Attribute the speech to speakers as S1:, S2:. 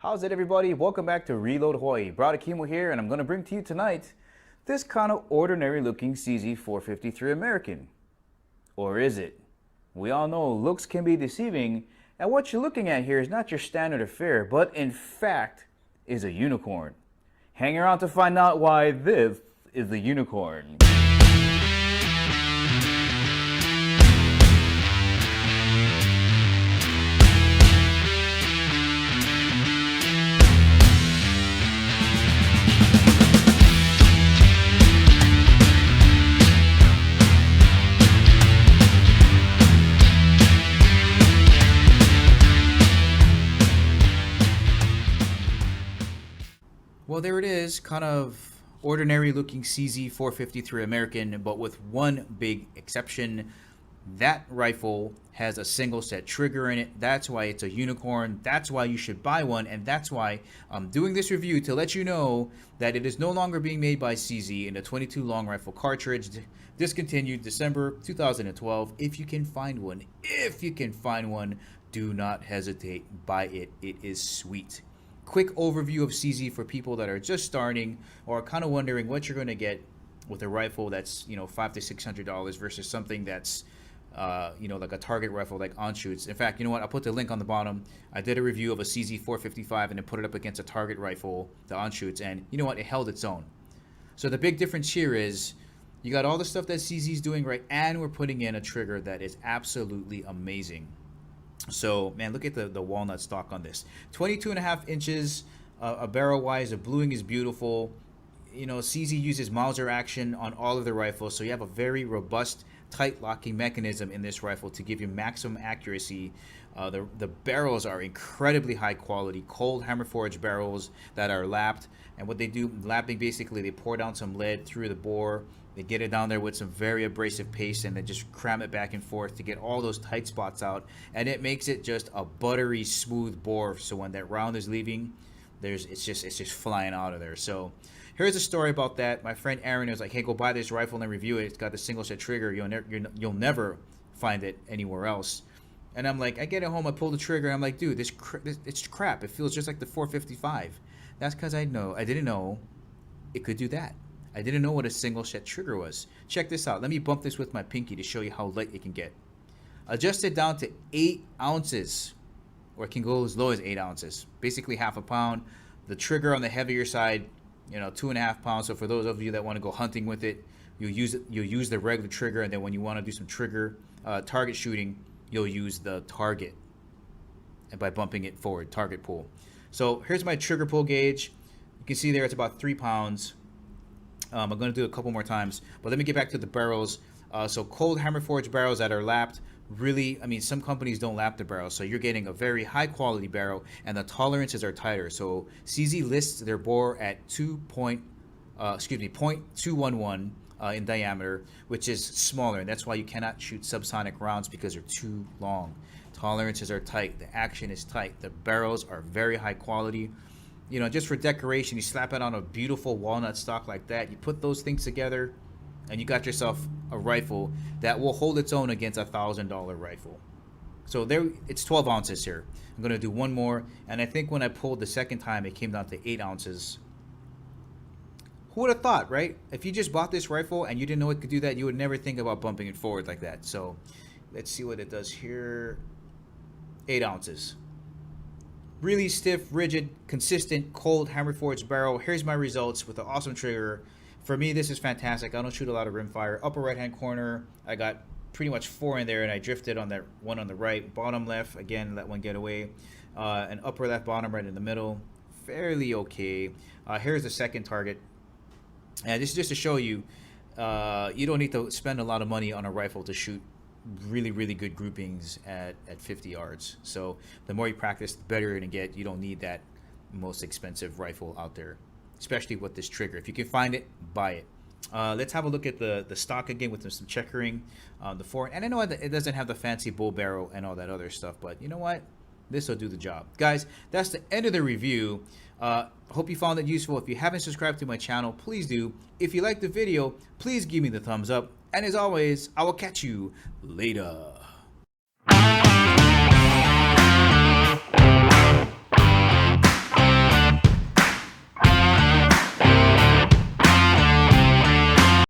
S1: How's it, everybody? Welcome back to Reload Hawaii. Brother Kimo here, and I'm going to bring to you tonight this kind of ordinary looking CZ453 American. Or is it? We all know looks can be deceiving, and what you're looking at here is not your standard affair, but in fact is a unicorn. Hang around to find out why this is the unicorn. Well, there it is, kind of ordinary looking CZ453 American, but with one big exception. That rifle has a single set trigger in it. That's why it's a unicorn. That's why you should buy one, and that's why I'm doing this review to let you know that it is no longer being made by CZ in a 22 long rifle cartridge. Discontinued December 2012. If you can find one, do not hesitate. Buy it. It is sweet. Quick overview of CZ for people that are just starting or kind of wondering what you're going to get with a rifle that's, $500 to $600 versus something that's like a target rifle like Anschütz. In fact, you know what? I'll put the link on the bottom. I did a review of a CZ455 and then put it up against a target rifle, the Anschütz, and you know what? It held its own. So the big difference here is you got all the stuff that CZ's doing right, and we're putting in a trigger that is absolutely amazing. So, man, look at the walnut stock on this. 22.5 inches, a barrel-wise. The bluing is beautiful. CZ uses Mauser action on all of the rifles, so you have a very robust, tight locking mechanism in this rifle to give you maximum accuracy. The barrels are incredibly high quality, cold hammer forged barrels that are lapped. And what they do, lapping, basically, they pour down some lead through the bore. They get it down there with some very abrasive paste, and they just cram it back and forth to get all those tight spots out. And it makes it just a buttery smooth bore. So when that round is leaving, it's just flying out of there. So here's a story about that. My friend Aaron was like, "Hey, go buy this rifle and review it. It's got the single set trigger. You'll never find it anywhere else." And I'm like, I get it home, I pull the trigger, I'm like, dude, it's crap. It feels just like the 455. That's because I didn't know it could do that. I didn't know what a single set trigger was. Check this out. Let me bump this with my pinky to show you how light it can get. Adjust it down to 8 ounces, or it can go as low as 8 ounces. Basically half a pound. The trigger on the heavier side, 2.5 pounds. So for those of you that want to go hunting with it, you'll use the regular trigger, and then when you want to do some target shooting, you'll use the target, and by bumping it forward, target pull. So here's my trigger pull gauge. You can see there it's about 3 pounds. I'm going to do it a couple more times, but let me get back to the barrels. So cold hammer forged barrels that are lapped, really, some companies don't lap the barrels, so you're getting a very high quality barrel, and the tolerances are tighter. So CZ lists their bore at 0.211 in diameter, which is smaller, and that's why you cannot shoot subsonic rounds, because they're too long. Tolerances are tight, the action is tight, the barrels are very high quality. Just for decoration, you slap it on a beautiful walnut stock like that, you put those things together, and you got yourself a rifle that will hold its own against a $1,000 rifle. So there, it's 12 ounces here. I'm going to do one more, and I think when I pulled the second time, it came down to 8 ounces. Who would have thought, right? If you just bought this rifle and you didn't know it could do that, you would never think about bumping it forward like that. So let's see what it does here. 8 ounces. Really stiff, rigid, consistent, cold hammer forged barrel. Here's my results with the awesome trigger. For me, this is fantastic. I don't shoot a lot of rimfire. Upper right hand corner, I got pretty much 4 in there, and I drifted on that one on the right. Bottom left, again, let one get away. And upper left, bottom right in the middle, fairly okay. Here's the second target. And this is just to show you, you don't need to spend a lot of money on a rifle to shoot really, really good groupings at 50 yards. So the more you practice, the better you're going to get. You don't need that most expensive rifle out there, especially with this trigger. If you can find it, buy it. Let's have a look at the stock again with some checkering. The forward, and I know it doesn't have the fancy bull barrel and all that other stuff, but you know what? This will do the job. Guys, that's the end of the review. Hope you found it useful. If you haven't subscribed to my channel, please do. If you liked the video, please give me the thumbs up. And as always, I will catch you later.